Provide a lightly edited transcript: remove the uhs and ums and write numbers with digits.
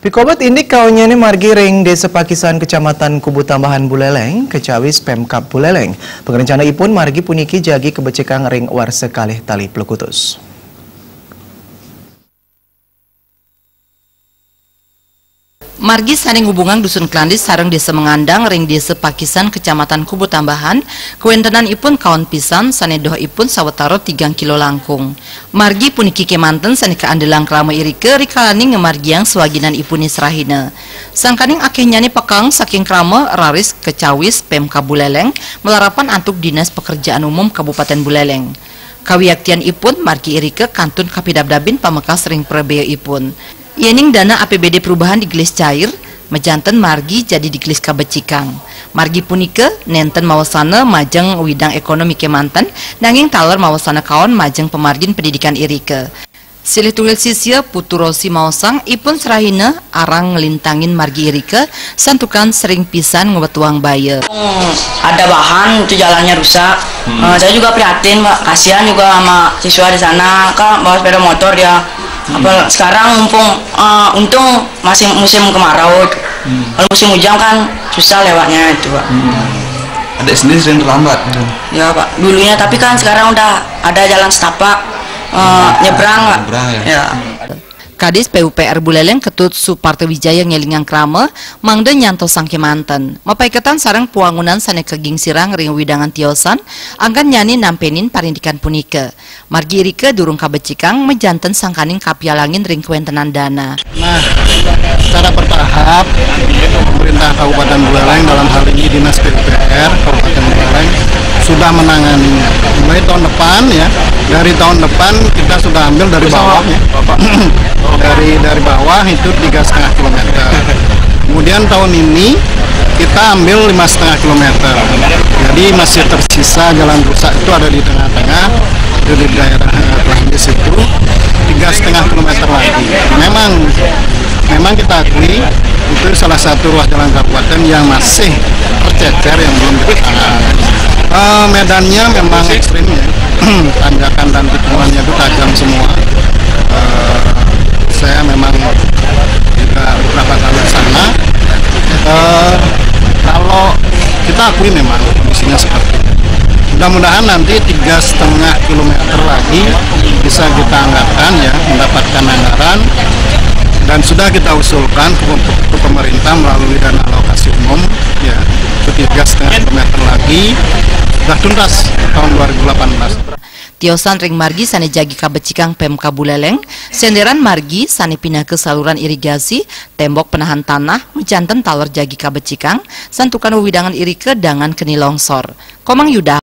Pikobat ini kaunya ni margi ring Desa Pakisan Kecamatan Kubu Tambahan Buleleng, Kecawis Pemkab Buleleng. Pengerencana ipun margi puniki jagi kebecekang ring warsa kalih tali Plukutus. Margi saning hubungan Dusun Klandis sareng Desa Mengandang ring Desa Pakisan Kecamatan Kubu Tambahan, kewentenan ipun kawan pisan sanedoh ipun sawetara 3 kilo langkung. Margi puniki kemanten sani kaandelang krama irike rikalaning ngemargiang swaginan ipun israhina. Sangkaning akehnyani pekang saking krama raris Kecawis Pemkab Buleleng melarapan antuk Dinas Pekerjaan Umum Kabupaten Buleleng. Kawiaktian ipun margi irike kantun kapidabdabin pamekas ring prebeo ipun. Yening dana APBD perubahan digelis cair, mejanten margi jadi digelis kabecikang. Margi punika nenten mawasana majeng widang ekonomi kemanten, nanging taler mawasana kawan majeng pemargin pendidikan irike. Silih tunggal sisia Putu Rosi Mausang ipun serahina arang ngelintangin margi irike, santukan sering pisan ngewetuang baya. Ada bahan itu jalannya rusak. Saya juga prihatin, Pak. Kasihan juga sama siswa di sana, Kak, bawa sepeda motor dia. Apa sekarang untung masih musim kemarau. Kalau musim hujan kan susah lewatnya itu, Pak. Adik sendiri sering terlambat gitu. Ya, Pak. Dulunya, tapi kan sekarang udah ada jalan setapak nyebrang, Pak. Ya. Kadis PUPR Buleleng Ketut Suparte Wijaya ngelingang krama mangde nyanto sang kemanten. Mapaiketan sarang puangunan sane keging sirang ring widangan tiosan angkan nyani nampenin parindikan punika. Margi irike durung kabecikang mejanten sangkaning kapialangin ring kewentenan dana. Nah, secara bertahap pemerintah Kabupaten Buleleng dalam hal ini Dinas PUPR Kabupaten Buleleng sudah menangani mulai tahun depan ya. Dari tahun depan kita sudah ambil dari bawah ya. dari bawah itu 3,5 km. Kemudian tahun ini kita ambil 5,5 km. Jadi masih tersisa jalan rusak itu ada di tengah-tengah, itu di daerah Klandis itu 3,5 km lagi. Memang kita akui itu salah satu ruas jalan kabupaten yang masih tercecer yang belum ditangani. Medannya memang ekstrim ya. Tanjakan dan tikungannya itu tajam semua. Saya memang juga beberapa kali ke sana. Kalau kita akui memang kondisinya seperti itu. Mudah-mudahan nanti 3,5 km lagi bisa kita anggarkan ya, mendapatkan anggaran dan sudah kita usulkan ke pemerintah melalui dana alokasi umum ya, itu 3,5 km lagi sudah tuntas tahun 2018. Tiosan ring margi sane jagi kabecikang Pemkab Buleleng, senderan margi sane pindah ke saluran irigasi, tembok penahan tanah, mejanten taler jagi kabecikang, santukan widangan irike dangan keni longsor. Komang Yuda.